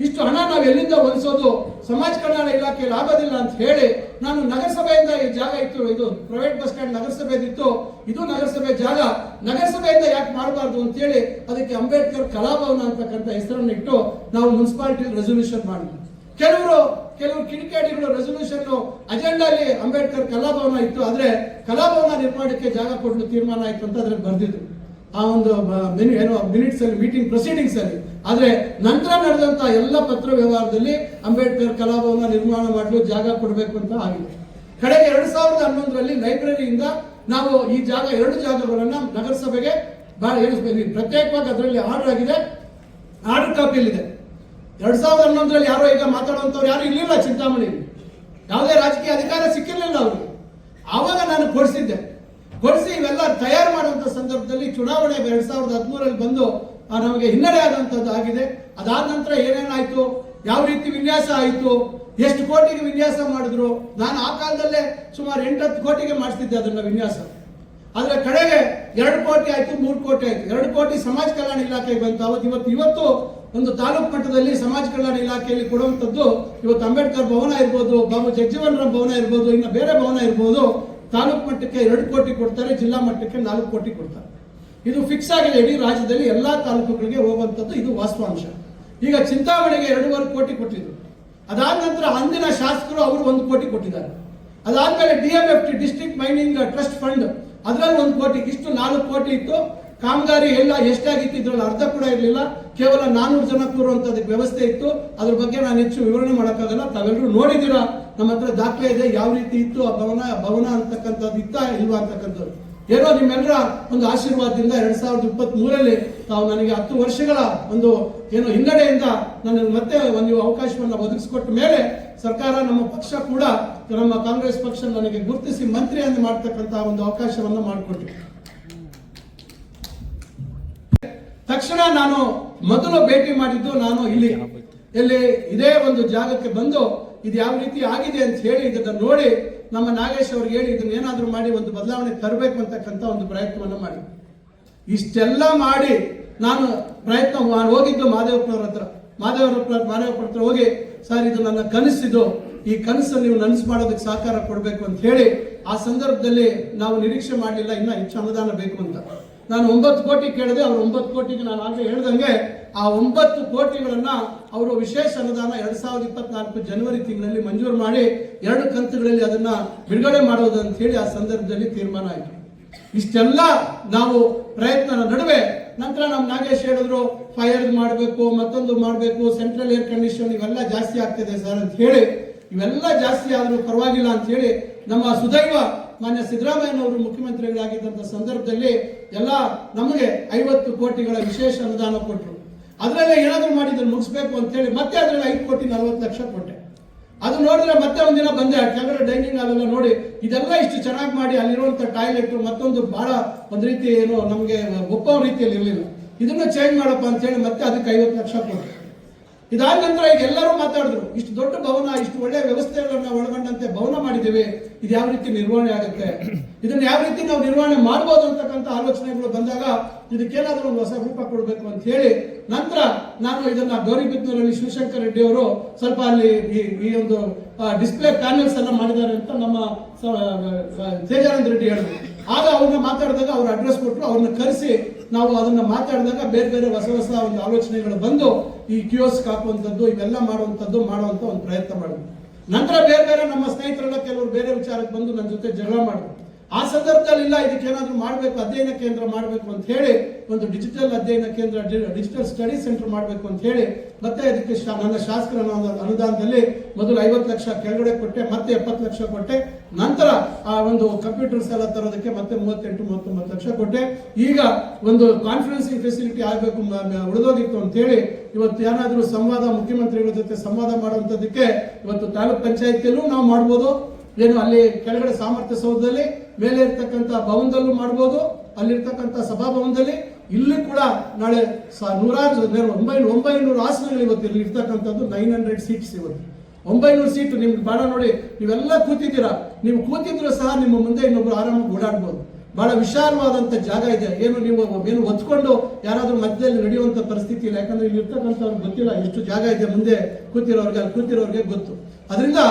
ಇಷ್ಟು ಹಣ ನಾವು ಎಲ್ಲಿಂದ ಹೊಲಿಸೋದು, ಸಮಾಜ ಕಲ್ಯಾಣ ಇಲಾಖೆಯಲ್ಲಿ ಆಗೋದಿಲ್ಲ ಅಂತ ಹೇಳಿ ನಾನು ನಗರಸಭೆಯಿಂದ ಈ ಜಾಗ ಇತ್ತು, ಇದು ಪ್ರೈವೇಟ್ ಬಸ್ ಸ್ಟ್ಯಾಂಡ್ ನಗರಸಭೆದಿತ್ತು, ಇದು ನಗರಸಭೆ ಜಾಗ, ನಗರಸಭೆಯಿಂದ ಯಾಕೆ ಮಾಡಬಾರ್ದು ಅಂತ ಹೇಳಿ ಅದಕ್ಕೆ ಅಂಬೇಡ್ಕರ್ ಕಲಾಭವನ ಅಂತಕ್ಕಂಥ ಹೆಸರನ್ನು ಇಟ್ಟು ನಾವು ಮುನ್ಸಿಪಾಲಿಟಿ ರೆಸೊಲ್ಯೂಷನ್ ಮಾಡಿದ್ವಿ. ಕೆಲವರು ಕಿಡಿಕೇಡಿಗಳು ರೆಸೊಲ್ಯೂಷನ್ ಅಜೆಂಡಾಲಿ ಅಂಬೇಡ್ಕರ್ ಕಲಾಭವನ ಇತ್ತು, ಆದ್ರೆ ಕಲಾಭವನ ನಿರ್ಮಾಣಕ್ಕೆ ಜಾಗ ಕೊಡಲು ತೀರ್ಮಾನ ಆಯ್ತು ಅಂತ ಅದ್ರಲ್ಲಿ ಬರ್ದಿದ್ರು ಆ ಒಂದು ಮಿನಿಟ್ಸ್ ಅಲ್ಲಿ, ಮೀಟಿಂಗ್ ಪ್ರೊಸೀಡಿಂಗ್ಸ್ ಅಲ್ಲಿ. ಆದ್ರೆ ನಂತರ ನಡೆದಂತ ಎಲ್ಲ ಪತ್ರ ವ್ಯವಹಾರದಲ್ಲಿ ಅಂಬೇಡ್ಕರ್ ಕಲಾಭವನ ನಿರ್ಮಾಣ ಮಾಡಲು ಜಾಗ ಕೊಡಬೇಕು ಅಂತ ಆಗಿದೆ. ಕಡೆಗೆ 2011ರಲ್ಲಿ ಲೈಬ್ರರಿಯಿಂದ ನಾವು ಈ ಜಾಗ 2 ಜಾಗಗಳನ್ನ ನಗರಸಭೆಗೆ ಪ್ರತ್ಯೇಕವಾಗಿ ಅದರಲ್ಲಿ ಆರ್ಡರ್ ಆಗಿದೆ, ಆರ್ಡರ್ ಕಾಪಿಯಲ್ಲಿದೆ. 2011ರಲ್ಲಿ ಯಾರೋ ಈಗ ಮಾತಾಡುವಂತವ್ರು ಯಾರು ಇರ್ಲಿಲ್ಲ ಚಿಂತಾಮಣಿ, ಯಾವುದೇ ರಾಜಕೀಯ ಅಧಿಕಾರ ಸಿಕ್ಕಿರ್ಲಿಲ್ಲ ಅವ್ರಿಗೆ. ಆವಾಗ ನಾನು ಕೊಡಿಸಿ ಇವೆಲ್ಲ ತಯಾರು ಮಾಡುವಂತ ಸಂದರ್ಭದಲ್ಲಿ ಚುನಾವಣೆ 2013ರಲ್ಲಿ ಬಂದು ನಮಗೆ ಹಿನ್ನಡೆ ಆದಂತದ್ದು ಆಗಿದೆ. ಅದಾದ ನಂತರ ಏನೇನಾಯ್ತು, ಯಾವ ರೀತಿ ವಿನ್ಯಾಸ ಆಯ್ತು, ಎಷ್ಟು ಕೋಟಿಗೆ ವಿನ್ಯಾಸ ಮಾಡಿದ್ರು, ನಾನು ಆ ಕಾಲದಲ್ಲೇ ಸುಮಾರು 8-10 ಕೋಟಿಗೆ ಮಾಡಿಸ್ತಿದ್ದೆ ಅದನ್ನ ವಿನ್ಯಾಸ. ಆದ್ರೆ ಕಡೆಗೆ 2 ಕೋಟಿ ಆಯ್ತು, 3 ಕೋಟಿ ಆಯ್ತು. 2 ಕೋಟಿ ಸಮಾಜ ಕಲ್ಯಾಣ ಇಲಾಖೆಗೆ ಬಂತು. ಇವತ್ತು ಒಂದು ತಾಲೂಕು ಮಟ್ಟದಲ್ಲಿ ಸಮಾಜ ಕಲ್ಯಾಣ ಇಲಾಖೆಯಲ್ಲಿ ಕೊಡುವಂತದ್ದು, ಇವತ್ತು ಅಂಬೇಡ್ಕರ್ ಭವನ ಇರ್ಬೋದು, ಬಾಬು ಜಗಜೀವನ್ ರಾಮ್ ಭವನ ಇರ್ಬೋದು, ಇನ್ನು ಬೇರೆ ಭವನ ಇರ್ಬೋದು, ತಾಲೂಕು ಮಟ್ಟಕ್ಕೆ 2 ಕೋಟಿ ಕೊಡ್ತಾರೆ, ಜಿಲ್ಲಾ ಮಟ್ಟಕ್ಕೆ 4 ಕೋಟಿ ಕೊಡ್ತಾರೆ. ಇದು ಫಿಕ್ಸ್ ಆಗಿದೆ ಇಡೀ ರಾಜ್ಯದಲ್ಲಿ ಎಲ್ಲಾ ತಾಲೂಕುಗಳಿಗೆ ಹೋಗುವಂತದ್ದು, ಇದು ವಾಸ್ತವಾಂಶ. ಈಗ ಚಿಂತಾಮಣಿಗೆ 2.5 ಕೋಟಿ ಕೊಟ್ಟಿದ್ರು. ಅದಾದ ನಂತರ ಅಂದಿನ ಶಾಸಕರು ಅವರು 1 ಕೋಟಿ ಕೊಟ್ಟಿದ್ದಾರೆ. ಅದಾದ್ಮೇಲೆ DMFT district mining trust fund ಅದರಲ್ಲಿ 1 ಕೋಟಿ, ಇಷ್ಟು 4 ಕೋಟಿ ಇತ್ತು. ಕಾಮಗಾರಿ ಎಲ್ಲ ಎಷ್ಟಾಗಿತ್ತು ಇದ್ರಲ್ಲಿ ಅರ್ಧ ಕೂಡ ಇರಲಿಲ್ಲ, ಕೇವಲ 400 ಜನ ಕೂರುವಂತದಕ್ಕೆ ವ್ಯವಸ್ಥೆ ಇತ್ತು. ಅದ್ರ ಬಗ್ಗೆ ನಾನು ಹೆಚ್ಚು ವಿವರಣೆ ಮಾಡೋಕ್ಕಾಗಲ್ಲ, ತಾವೆಲ್ಲರೂ ನೋಡಿದ್ದೀರಾ, ನಮ್ಮ ಹತ್ರ ದಾಖಲೆ ಇದೆ ಯಾವ ರೀತಿ ಇತ್ತು ಆ ಭವನ ಅಂತಕ್ಕಂಥದ್ದು, ಇತ್ತಾ ಇಲ್ವಾ ಅಂತಕ್ಕಂಥದ್ದು. ಏನೋ ನಿಮ್ಮೆಲ್ಲರ ಒಂದು ಆಶೀರ್ವಾದದಿಂದ 2023ರಲ್ಲಿ ತಾವು ನನಗೆ 10 ವರ್ಷಗಳ ಒಂದು ಏನೋ ಹಿನ್ನಡೆಯಿಂದ ನನಗೆ ಮತ್ತೆ ಒಂದು ಅವಕಾಶವನ್ನು ಒದಗಿಸಿಕೊಟ್ಟ ಮೇಲೆ ಸರ್ಕಾರ, ನಮ್ಮ ಪಕ್ಷ ಕೂಡ, ನಮ್ಮ ಕಾಂಗ್ರೆಸ್ ಪಕ್ಷ ನನಗೆ ಗುರುತಿಸಿ ಮಂತ್ರಿಯನ್ನು ಮಾಡ್ತಕ್ಕಂಥ ಒಂದು ಅವಕಾಶವನ್ನು ಮಾಡಿಕೊಟ್ಟಿದೆ. ತಕ್ಷಣ ನಾನು ಮೊದಲು ಭೇಟಿ ಮಾಡಿದ್ದು ನಾನು ಇಲ್ಲಿ ಇದೇ ಒಂದು ಜಾಗಕ್ಕೆ ಬಂದು ಇದು ಯಾವ ರೀತಿ ಆಗಿದೆ ಅಂತ ಹೇಳಿ ಇದನ್ನ ನೋಡಿ ನಮ್ಮ ನಾಗೇಶ್ ಅವ್ರಿಗೆ ಹೇಳಿ ಇದನ್ನ ಏನಾದ್ರೂ ಮಾಡಿ ಒಂದು ಬದಲಾವಣೆ ತರಬೇಕು ಅಂತಕ್ಕಂಥ ಒಂದು ಪ್ರಯತ್ನವನ್ನು ಮಾಡಿ ಇಷ್ಟೆಲ್ಲ ಮಾಡಿ ನಾನು ಪ್ರಯತ್ನ ಹೋಗಿದ್ದು ಮಾದೇವಪ್ಪನವ್ರ ಹತ್ರ ಹೋಗಿ, ಸರ್ ಇದು ನನ್ನ ಕನಸಿದು, ಈ ಕನಸನ್ನು ನೀವು ನನಸು ಮಾಡೋದಕ್ಕೆ ಸಹಕಾರ ಕೊಡಬೇಕು ಅಂತ ಹೇಳಿ ಆ ಸಂದರ್ಭದಲ್ಲಿ ನಾವು ನಿರೀಕ್ಷೆ ಮಾಡಲಿಲ್ಲ ಇನ್ನ ಹೆಚ್ಚು ಅನುದಾನ ಬೇಕು ಅಂತ. ನಾನು 9 ಕೋಟಿ ಕೇಳಿದೆ, ಅವರು 9 ಕೋಟಿಗೆ ನಾನು ಆಗಲೇ ಹೇಳ್ದಂಗೆ ಆ 9 ಕೋಟಿಗಳನ್ನ ಅವರು ವಿಶೇಷ ಅನುದಾನ 2024 ಜನವರಿ ತಿಂಗಳಲ್ಲಿ ಮಂಜೂರು ಮಾಡಿ 2 ಕಂತುಗಳಲ್ಲಿ ಅದನ್ನ ಬಿಡುಗಡೆ ಮಾಡೋದು ಅಂತ ಹೇಳಿ ಆ ಸಂದರ್ಭದಲ್ಲಿ ತೀರ್ಮಾನ ಆಯಿತು. ಇಷ್ಟೆಲ್ಲ ನಾವು ಪ್ರಯತ್ನದ ನಡುವೆ ನಂತರ ನಮ್ಮ ನಾಗೇಶ್ ಹೇಳಿದ್ರು, ಫೈರ್ ಮಾಡಬೇಕು, ಮತ್ತೊಂದು ಮಾಡಬೇಕು, ಸೆಂಟ್ರಲ್ ಏರ್ ಕಂಡೀಷನ್ ಇವೆಲ್ಲ ಜಾಸ್ತಿ ಆಗ್ತಿದೆ ಸರ್ ಅಂತ ಹೇಳಿ, ಇವೆಲ್ಲ ಜಾಸ್ತಿ ಆದ್ರೂ ಪರವಾಗಿಲ್ಲ ಅಂತ ಹೇಳಿ ನಮ್ಮ ಸುದೈವ ಮಾನ್ಯ ಸಿದ್ದರಾಮಯ್ಯನವರು ಮುಖ್ಯಮಂತ್ರಿಗಳಾಗಿದ್ದಂಥ ಸಂದರ್ಭದಲ್ಲಿ ಎಲ್ಲ ನಮಗೆ 50 ಕೋಟಿಗಳ ವಿಶೇಷ ಅನುದಾನ ಕೊಟ್ಟರು. ಅದರಲ್ಲೇ ಏನಾದರೂ ಮಾಡಿದ್ರೆ ಮುಗಿಸ್ಬೇಕು ಅಂತ ಹೇಳಿ ಮತ್ತೆ ಅದರಲ್ಲಿ 5 ಕೋಟಿ 40 ಲಕ್ಷ ಕೊಟ್ಟೆ. ಅದು ನೋಡಿದ್ರೆ ಮತ್ತೆ ಒಂದಿನ ಬಂದೆ, ಕೆಳಗಡೆ ಡೈನಿಂಗ್ ಹಾಲ್ ಎಲ್ಲ ನೋಡಿ ಇದೆಲ್ಲ ಇಷ್ಟು ಚೆನ್ನಾಗಿ ಮಾಡಿ ಅಲ್ಲಿರುವಂತ ಟಾಯ್ಲೆಟ್ ಮತ್ತೊಂದು ಬಹಳ ಒಂದು ರೀತಿ ಏನು ನಮಗೆ ಒಪ್ಪೋ ರೀತಿಯಲ್ಲಿ ಇರಲಿಲ್ಲ, ಇದನ್ನು ಚೇಂಜ್ ಮಾಡಪ್ಪ ಅಂತ ಹೇಳಿ ಮತ್ತೆ ಅದಕ್ಕೆ 50 ಲಕ್ಷ ಕೊಟ್ಟೆ. ಇದಾದ ನಂತರ ಈಗ ಎಲ್ಲರೂ ಮಾತಾಡಿದ್ರು, ಇಷ್ಟು ದೊಡ್ಡ ಭವನ, ಇಷ್ಟು ಒಳ್ಳೆಯ ವ್ಯವಸ್ಥೆಗಳನ್ನ ಒಳಗೊಂಡಂತೆ ಭವನ ಮಾಡಿದ್ದೇವೆ, ಇದು ಯಾವ ರೀತಿ ನಿರ್ವಹಣೆ ಆಗುತ್ತೆ, ಇದನ್ನ ಯಾವ ರೀತಿ ನಾವು ನಿರ್ವಹಣೆ ಮಾಡಬಹುದು ಅಂತಕ್ಕಂಥ ಆಲೋಚನೆಗಳು ಬಂದಾಗ ಇದಕ್ಕೇನಾದ್ರೂ ಒಂದು ಹೊಸ ರೂಪ ಕೊಡಬೇಕು ಅಂತ ಹೇಳಿ ನಂತರ ನಾನು ಇದನ್ನ ಗೌರಿಬಿದನೂರಲ್ಲಿ ಶಿವಶಂಕರ್ ರೆಡ್ಡಿ ಅವರು ಸ್ವಲ್ಪ ಅಲ್ಲಿ ಈ ಒಂದು ಡಿಸ್ಪ್ಲೇ ಪ್ಯಾನೆಲ್ಸ್ ಎಲ್ಲ ಮಾಡಿದ್ದಾರೆ ಅಂತ ನಮ್ಮ ತೇಜಾನಂದ ರೆಡ್ಡಿ ಹೇಳಿದ್ರು. ಆಗ ಅವ್ರನ್ನ ಮಾತಾಡಿದಾಗ ಅವ್ರ ಅಡ್ರೆಸ್ ಕೊಟ್ಟರು, ಅವ್ರನ್ನ ಕರೆಸಿ ನಾವು ಅದನ್ನ ಮಾತಾಡಿದಾಗ ಬೇರೆ ಬೇರೆ ಹೊಸ ಹೊಸ ಒಂದು ಆಲೋಚನೆಗಳು ಬಂದು ಈ ಕಿಯೋಸ್ಕ್ ಹಾಕುವಂಥದ್ದು ಇವೆಲ್ಲ ಮಾಡುವಂತ ಒಂದು ಪ್ರಯತ್ನ ಮಾಡಿದ್ವಿ. ನಂತರ ಬೇರೆ ಬೇರೆ ನಮ್ಮ ಸ್ನೇಹಿತರೆಲ್ಲ ಕೆಲವರು ಬೇರೆ ವಿಚಾರಕ್ಕೆ ಬಂದು ನನ್ನ ಜೊತೆ ಜಗಳ ಮಾಡಿದ್ರು. ಆ ಸಂದರ್ಭದಲ್ಲಿ ಇಲ್ಲ, ಇದಕ್ಕೆ ಏನಾದ್ರು ಮಾಡಬೇಕು, ಅಧ್ಯಯನ ಕೇಂದ್ರ ಮಾಡಬೇಕು ಅಂತ ಹೇಳಿ ಒಂದು ಡಿಜಿಟಲ್ ಅಧ್ಯಯನ ಕೇಂದ್ರ, ಡಿಜಿಟಲ್ ಸ್ಟಡಿ ಸೆಂಟರ್ ಮಾಡಬೇಕು ಅಂತ ಹೇಳಿ ಮತ್ತೆ ಅದಕ್ಕೆ ನನ್ನ ಶಾಸಕರ ಅನುದಾನದಲ್ಲಿ ಮೊದಲು 50 ಲಕ್ಷ ಕೆಳಗಡೆ ಕೊಟ್ಟೆ, ಮತ್ತೆ 70 ಲಕ್ಷ ಕೊಟ್ಟೆ, ನಂತರ ಆ ಒಂದು ಕಂಪ್ಯೂಟರ್ಸ್ ಎಲ್ಲ ತರೋದಕ್ಕೆ ಮತ್ತೆ 38-39 ಲಕ್ಷ ಕೊಟ್ಟೆ. ಈಗ ಒಂದು ಕಾನ್ಫರೆನ್ಸಿಂಗ್ ಫೆಸಿಲಿಟಿ ಆಗಬೇಕು ಉಳಿದೋಗಿತ್ತು ಅಂತ ಹೇಳಿ ಇವತ್ತು ಏನಾದರೂ ಸಂವಾದ, ಮುಖ್ಯಮಂತ್ರಿಗಳ ಜೊತೆ ಸಂವಾದ ಮಾಡುವಂತದಕ್ಕೆ ಇವತ್ತು ತಾಲೂಕ್ ಪಂಚಾಯತಿಯಲ್ಲೂ ನಾವು ಮಾಡ್ಬೋದು, ಏನು ಅಲ್ಲಿ ಕೆಳಗಡೆ ಸಾಮರ್ಥ್ಯ ಸೌಧದಲ್ಲಿ, ಮೇಲೆ ಇರ್ತಕ್ಕಂಥ ಭವನದಲ್ಲೂ ಮಾಡ್ಬೋದು, ಅಲ್ಲಿರ್ತಕ್ಕಂಥ ಸಭಾಭವನದಲ್ಲಿ, ಇಲ್ಲಿ ಕೂಡ ನಾಳೆ 900 ಆಸನಗಳು ಇವತ್ತು ಇಲ್ಲಿ ಇರ್ತಕ್ಕಂಥದ್ದು 900 ಸೀಟ್ಸ್ ಇವತ್ತು 900 ಸೀಟು. ನಿಮ್ಗೆ ಬಾಳ ನೋಡಿ, ನೀವೆಲ್ಲ ಕೂತಿದ್ದೀರಾ, ನೀವು ಕೂತಿದ್ರು ಸಹ ನಿಮ್ಮ ಮುಂದೆ ಇನ್ನೊಬ್ರು ಆರಾಮಾಗಿ ಓಡಾಡ್ಬೋದು. ಬಹಳ ವಿಶಾಲವಾದಂತ ಜಾಗ ಇದೆ. ಏನು ಹೊತ್ಕೊಂಡು ಯಾರಾದ್ರೂ ಮಧ್ಯದಲ್ಲಿ ನಡೆಯುವಂತ ಪರಿಸ್ಥಿತಿ ಇಲ್ಲ. ಯಾಕಂದ್ರೆ ಇಲ್ಲಿ ಇರ್ತಕ್ಕಂಥವ್ರಿಗೆ ಗೊತ್ತಿಲ್ಲ ಎಷ್ಟು ಜಾಗ ಇದೆ, ಮುಂದೆ ಕೂತಿರೋರ್ಗೆ ಅಲ್ಲಿ ಕೂತಿರೋರ್ಗೆ ಗೊತ್ತು. ಅದರಿಂದ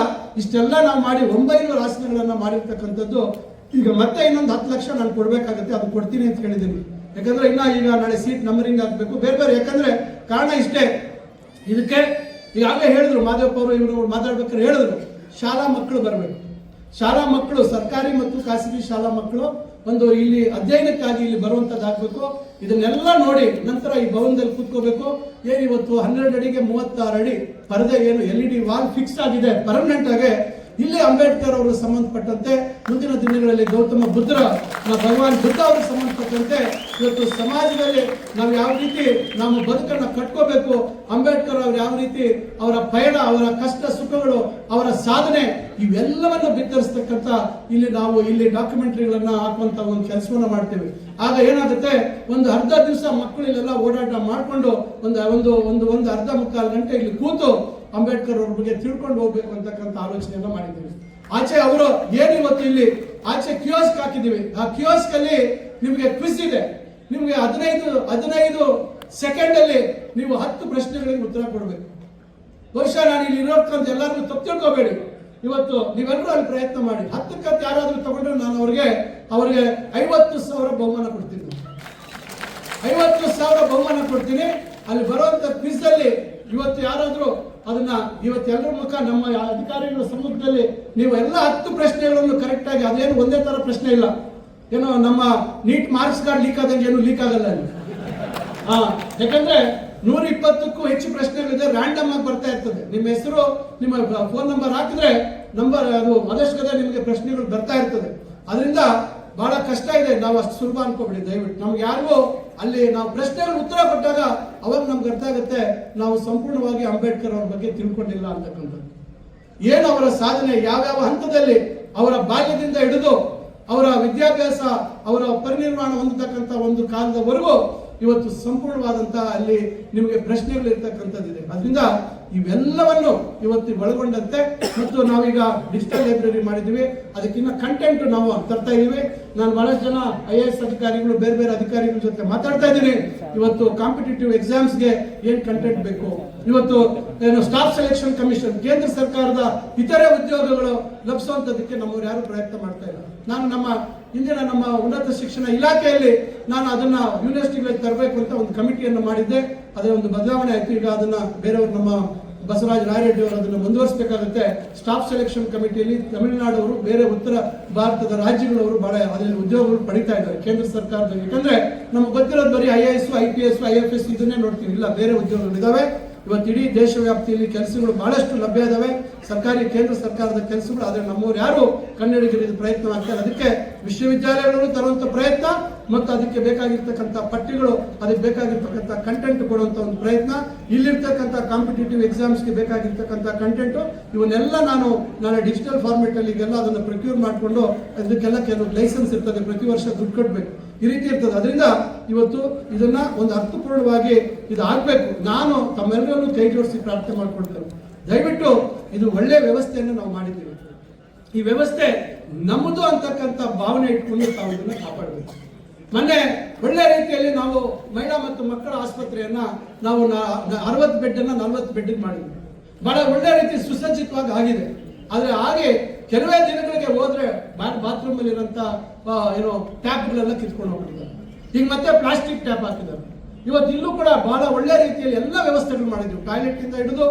ಇಷ್ಟೆಲ್ಲ ನಾವು ಮಾಡಿ 900 ಆಸನಗಳನ್ನ ಮಾಡಿರ್ತಕ್ಕಂಥದ್ದು. ಈಗ ಮತ್ತೆ ಇನ್ನೊಂದು 10 ಲಕ್ಷ ನಾನು ಕೊಡ್ಬೇಕಾಗತ್ತೆ, ಅದು ಕೊಡ್ತೀನಿ ಅಂತ ಹೇಳಿದ್ದೀನಿ. ಯಾಕಂದ್ರೆ ಈಗ ನಾಳೆ ಸೀಟ್ ನಂಬರಿಂಗ್ ಆಗ್ಬೇಕು ಬೇರೆ ಬೇರೆ. ಯಾಕಂದ್ರೆ ಕಾರಣ ಇಷ್ಟೇ, ಇದಕ್ಕೆ ಈಗಾಗಲೇ ಹೇಳಿದ್ರು ಮಾದೇವಪ್ಪ ಅವರು, ಇವರು ಮಾತಾಡ್ಬೇಕಾದ್ರೆ ಹೇಳಿದ್ರು, ಶಾಲಾ ಮಕ್ಕಳು ಬರಬೇಕು. ಶಾಲಾ ಮಕ್ಕಳು, ಸರ್ಕಾರಿ ಮತ್ತು ಖಾಸಗಿ ಶಾಲಾ ಮಕ್ಕಳು ಒಂದು ಇಲ್ಲಿ ಅಧ್ಯಯನಕ್ಕಾಗಿ ಇಲ್ಲಿ ಬರುವಂತದ್ದಾಗಬೇಕು. ಇದನ್ನೆಲ್ಲ ನೋಡಿ ನಂತರ ಈ ಭವನದಲ್ಲಿ ಕೂತ್ಕೋಬೇಕು. ಇವತ್ತು 12 ಅಡಿಗೆ 36 ಅಡಿ ಪರದೆ, ಏನು LED ವಾಲ್ ಫಿಕ್ಸ್ ಆಗಿದೆ ಪರ್ಮನೆಂಟ್ ಆಗಿ. ಇಲ್ಲಿ ಅಂಬೇಡ್ಕರ್ ಅವರು ಸಂಬಂಧಪಟ್ಟಂತೆ ಮುಂದಿನ ದಿನಗಳಲ್ಲಿ ಗೌತಮ ಬುದ್ಧರ, ಭಗವಾನ್ ಬುದ್ಧ ಅವರು ಸಂಬಂಧಪಟ್ಟಂತೆ ಇವತ್ತು ಸಮಾಜದಲ್ಲಿ ನಾವು ಯಾವ ರೀತಿ ನಮ್ಮ ಬದುಕನ್ನ ಕಟ್ಕೋಬೇಕು, ಅಂಬೇಡ್ಕರ್ ಅವರು ಯಾವ ರೀತಿ ಅವರ ಪಯಣ, ಅವರ ಕಷ್ಟ ಸುಖಗಳು, ಅವರ ಸಾಧನೆ ಇವೆಲ್ಲವನ್ನು ಬಿತ್ತರಿಸ್ತಕ್ಕಂಥ ಇಲ್ಲಿ ಡಾಕ್ಯುಮೆಂಟರಿಗಳನ್ನ ಹಾಕುವಂತ ಒಂದು ಕೆಲಸವನ್ನ ಮಾಡ್ತೇವೆ. ಆಗ ಏನಾಗುತ್ತೆ, ಒಂದು ಅರ್ಧ ದಿವಸ ಮಕ್ಕಳು ಇಲ್ಲೆಲ್ಲ ಓಡಾಟ ಮಾಡಿಕೊಂಡು ಒಂದು ಅರ್ಧ ಮುಕ್ಕಾಲು ಗಂಟೆ ಇಲ್ಲಿ ಕೂತು ಅಂಬೇಡ್ಕರ್ ಅವ್ರ ಬಗ್ಗೆ ತಿಳ್ಕೊಂಡು ಹೋಗ್ಬೇಕು ಅಂತಕ್ಕಂಥ ಆಲೋಚನೆಯನ್ನ ಮಾಡಿದ್ದೀವಿ. ಆಚೆ ಅವರು ಇವತ್ತು ಇಲ್ಲಿ ಆಚೆ ಕಿಯೋಸ್ಕ್ ಹಾಕಿದ್ದೀವಿ. ಆ ಕಿಯೋಸ್ಕ್ ಅಲ್ಲಿ ನಿಮಗೆ ಕ್ವಿಜ್ ಇದೆ. ನಿಮಗೆ 15 ಸೆಕೆಂಡ್ ಅಲ್ಲಿ ನೀವು 10 ಪ್ರಶ್ನೆಗಳಿಗೆ ಉತ್ತರ ಕೊಡಬೇಕು. ಬಹುಶಃ ನಾನು ಇಲ್ಲಿ ಇರೋಕ್ಕಂತ ಎಲ್ಲರಿಗೂ ತಪ್ಪು ತಿಳ್ಕೋಬೇಡಿ. ಇವತ್ತು ನೀವೆಲ್ಲರೂ ಅಲ್ಲಿ ಪ್ರಯತ್ನ ಮಾಡಿ. 10ಕ್ಕೆ ಯಾರಾದ್ರೂ ತಗೊಂಡ್ರೆ ನಾನು ಅವ್ರಿಗೆ 50,000 ಬಹುಮಾನ ಕೊಡ್ತೀನಿ. 50,000 ಬಹುಮಾನ ಕೊಡ್ತೀನಿ. ಅಲ್ಲಿ ಬರುವಂತ ಕ್ವಿಜ್ ಅಲ್ಲಿ ಇವತ್ತು ಯಾರಾದ್ರೂ ಅದನ್ನ ಇವತ್ತೆಲ್ಲರ ಮುಖ ನಮ್ಮ ಅಧಿಕಾರಿಗಳ ಸಮ್ಮುಖದಲ್ಲಿ ನೀವು ಎಲ್ಲ 10 ಪ್ರಶ್ನೆಗಳನ್ನು ಕರೆಕ್ಟ್ ಆಗಿ, ಅದೇನು ಒಂದೇ ತರ ಪ್ರಶ್ನೆ ಇಲ್ಲ, ಏನೋ ನಮ್ಮ ನೀಟ್ ಮಾರ್ಕ್ಸ್ ಕಾರ್ಡ್ ಲೀಕ್ ಆದಂಗೆ ಏನು ಲೀಕ್ ಆಗಲ್ಲ ಅಲ್ಲಿ. ಯಾಕಂದ್ರೆ 120ಕ್ಕೂ ಹೆಚ್ಚು ಪ್ರಶ್ನೆಗಳಿದೆ, ರ್ಯಾಂಡಮ್ ಆಗಿ ಬರ್ತಾ ಇರ್ತದೆ. ನಿಮ್ಮ ಹೆಸರು, ನಿಮ್ಮ ಫೋನ್ ನಂಬರ್ ಹಾಕಿದ್ರೆ ಅದು ಅದಷ್ಟೇ ನಿಮಗೆ ಪ್ರಶ್ನೆಗಳು ಬರ್ತಾ ಇರ್ತದೆ. ಅದರಿಂದ ಬಹಳ ಕಷ್ಟ ಇದೆ. ನಾವು ಅಷ್ಟು ಸುಲಭ ಅನ್ಕೋಬೇಡಿ ದಯವಿಟ್ಟು. ನಮ್ಗೆ ಯಾರಿಗೂ ಅಲ್ಲಿ ನಾವು ಪ್ರಶ್ನೆಗಳು ಉತ್ತರ ಕೊಟ್ಟಾಗ ಅವಾಗ ನಮ್ಗೆ ಅರ್ಥ ಆಗುತ್ತೆ ನಾವು ಸಂಪೂರ್ಣವಾಗಿ ಅಂಬೇಡ್ಕರ್ ಅವ್ರ ಬಗ್ಗೆ ತಿಳ್ಕೊಂಡಿಲ್ಲ ಅಂತಕ್ಕಂಥದ್ದು. ಏನು ಅವರ ಸಾಧನೆ, ಯಾವ್ಯಾವ ಹಂತದಲ್ಲಿ ಅವರ ಬಾಲ್ಯದಿಂದ ಹಿಡಿದು ಅವರ ವಿದ್ಯಾಭ್ಯಾಸ, ಅವರ ಪರಿನಿರ್ವಾಣ ಹೊಂದತಕ್ಕಂಥ ಒಂದು ಕಾಲದವರೆಗೂ ಇವತ್ತು ಸಂಪೂರ್ಣವಾದಂತಹ ಅಲ್ಲಿ ನಿಮಗೆ ಪ್ರಶ್ನೆಗಳು ಇರ್ತಕ್ಕಂಥದ್ದಿದೆ. ಅದರಿಂದ ಇವೆಲ್ಲವನ್ನು ಇವತ್ತು ಒಳಗೊಂಡಂತೆ ಮತ್ತು ನಾವೀಗ ಡಿಜಿಟಲ್ ಲೈಬ್ರರಿ ಮಾಡಿದ್ದೀವಿ. ಅದಕ್ಕಿಂತ ಕಂಟೆಂಟ್ ನಾವು ತರ್ತಾ ಇದೀವಿ. ನಾನು ಬಹಳಷ್ಟು ಜನ IAS ಅಧಿಕಾರಿಗಳು, ಬೇರೆ ಬೇರೆ ಅಧಿಕಾರಿಗಳ ಜೊತೆ ಮಾತಾಡ್ತಾ ಇದ್ದೀನಿ. ಇವತ್ತು ಕಾಂಪಿಟೇಟಿವ್ ಎಕ್ಸಾಮ್ಸ್ಗೆ ಏನ್ ಕಂಟೆಂಟ್ ಬೇಕು, ಇವತ್ತು ಏನು ಸ್ಟಾಫ್ ಸೆಲೆಕ್ಷನ್ ಕಮಿಷನ್, ಕೇಂದ್ರ ಸರ್ಕಾರದ ಇತರೆ ಉದ್ಯೋಗಗಳು ಲಭಿಸುವಂತದಕ್ಕೆ ನಮ್ಮವ್ರು ಯಾರು ಪ್ರಯತ್ನ ಮಾಡ್ತಾ ಇಲ್ಲ. ನಾನು ನಮ್ಮ ಉನ್ನತ ಶಿಕ್ಷಣ ಇಲಾಖೆಯಲ್ಲಿ ನಾನು ಅದನ್ನ ಯೂನಿವರ್ಸಿಟಿಗಳಿಗೆ ತರಬೇಕು ಅಂತ ಒಂದು ಕಮಿಟಿಯನ್ನು ಮಾಡಿದ್ದೆ. ಅದರ ಒಂದು ಬದಲಾವಣೆ ಆಯ್ತು. ಈಗ ಅದನ್ನ ಬೇರೆಯವರು, ನಮ್ಮ ಬಸವರಾಜ ರಾಯರೆಡ್ಡಿ ಅವರು ಅದನ್ನು ಮುಂದುವರಿಸಬೇಕಾಗುತ್ತೆ. ಸ್ಟಾಫ್ ಸೆಲೆಕ್ಷನ್ ಕಮಿಟಿಯಲ್ಲಿ ತಮಿಳುನಾಡವರು, ಬೇರೆ ಉತ್ತರ ಭಾರತದ ರಾಜ್ಯಗಳವರು ಬಹಳ ಅದರಲ್ಲಿ ಉದ್ಯೋಗಗಳು ಪಡಿತಾ ಇದ್ದಾರೆ ಕೇಂದ್ರ ಸರ್ಕಾರದಲ್ಲಿ. ಯಾಕಂದ್ರೆ ನಮ್ಗೆ ಗೊತ್ತಿರೋದು ಬರೀ IAS, IPS, IFS ಇದನ್ನೇ ನೋಡ್ತೀವಿ. ಇಲ್ಲ, ಬೇರೆ ಉದ್ಯೋಗಗಳಿದಾವೆ. ಇವತ್ತು ಇಡೀ ದೇಶ ವ್ಯಾಪ್ತಿಯಲ್ಲಿ ಕೆಲಸಗಳು ಬಹಳಷ್ಟು ಲಭ್ಯ ಇದಾವೆ, ಸರ್ಕಾರಿ ಕೇಂದ್ರ ಸರ್ಕಾರದ ಕೆಲಸಗಳು. ಆದ್ರೆ ನಮ್ಮವ್ರು ಯಾರು ಕನ್ನಡಿಗರಿಗೆ ಪ್ರಯತ್ನ ಮಾಡ್ತಾರೆ. ಅದಕ್ಕೆ ವಿಶ್ವವಿದ್ಯಾಲಯಗಳು ತರುವಂತ ಪ್ರಯತ್ನ ಮತ್ತು ಅದಕ್ಕೆ ಬೇಕಾಗಿರ್ತಕ್ಕಂಥ ಪಠ್ಯಗಳು, ಅದಕ್ಕೆ ಬೇಕಾಗಿರ್ತಕ್ಕಂಥ ಕಂಟೆಂಟ್ ಕೊಡುವಂತ ಒಂದು ಪ್ರಯತ್ನ, ಇಲ್ಲಿರ್ತಕ್ಕಂಥ ಕಾಂಪಿಟೇಟಿವ್ ಎಕ್ಸಾಮ್ಸ್ಗೆ ಬೇಕಾಗಿರ್ತಕ್ಕಂಥ ಕಂಟೆಂಟ್ ಇವನ್ನೆಲ್ಲ ನಾನು ಡಿಜಿಟಲ್ ಫಾರ್ಮೆಟ್ ಅಲ್ಲಿ ಈಗೆಲ್ಲ ಅದನ್ನು ಪ್ರೊಕ್ಯೂರ್ ಮಾಡಿಕೊಂಡು ಅದಕ್ಕೆಲ್ಲ ಕೆಲವು ಲೈಸೆನ್ಸ್ ಇರ್ತದೆ, ಪ್ರತಿ ವರ್ಷ ದುಡ್ಡು ಕಟ್ಟಬೇಕು, ಈ ರೀತಿ ಇರ್ತದೆ. ಅದರಿಂದ ಇವತ್ತು ಇದನ್ನ ಒಂದು ಅರ್ಥಪೂರ್ಣವಾಗಿ ಇದು ಆಗ್ಬೇಕು. ನಾನು ತಮ್ಮೆಲ್ಲರನ್ನು ಕೈ ಜೋಡಿಸಿ ಪ್ರಾರ್ಥನೆ ಮಾಡ್ಕೊಳ್ತೇನೆ. ದಯವಿಟ್ಟು ಇದು ಒಳ್ಳೆ ವ್ಯವಸ್ಥೆಯನ್ನು ನಾವು ಮಾಡಿದ್ದೀವಿ. ಈ ವ್ಯವಸ್ಥೆ ನಮ್ಮದು ಅಂತಕ್ಕಂಥ ಭಾವನೆ ಇಟ್ಕೊಂಡು ತಾವು ಇದನ್ನ ಕಾಪಾಡಬೇಕು. ಮೊನ್ನೆ ಒಳ್ಳೆ ರೀತಿಯಲ್ಲಿ ನಾವು ಮಹಿಳಾ ಮತ್ತು ಮಕ್ಕಳ ಆಸ್ಪತ್ರೆಯನ್ನ ನಾವು 60 ಬೆಡ್ ಅನ್ನ 40 ಬೆಡ್ ಮಾಡಿದ್ವಿ. ಬಹಳ ಒಳ್ಳೆ ರೀತಿ ಸುಸಜ್ಜಿತವಾಗಿ ಆಗಿದೆ. ಆದ್ರೆ ಹಾಗೆ ಕೆಲವೇ ದಿನಗಳಿಗೆ ಹೋದ್ರೆ ಬಾತ್ರೂಮ್ ಅಲ್ಲಿ ಇರೋಂಥ ಏನೋ ಟ್ಯಾಪ್ಗಳೆಲ್ಲ ಕಿತ್ಕೊಂಡು ಹೋಗ್ಬಿಟ್ಟಿದ್ದಾರೆ. ಈಗ ಮತ್ತೆ ಪ್ಲಾಸ್ಟಿಕ್ ಟ್ಯಾಪ್ ಹಾಕಿದ್ದಾರೆ. ಇವತ್ತು ಇಲ್ಲೂ ಕೂಡ ಬಹಳ ಒಳ್ಳೆ ರೀತಿಯಲ್ಲಿ ಎಲ್ಲ ವ್ಯವಸ್ಥೆಗಳು ಮಾಡಿದ್ವಿ. ಟಾಯ್ಲೆಟ್ ಇಂದ ಹಿಡಿದು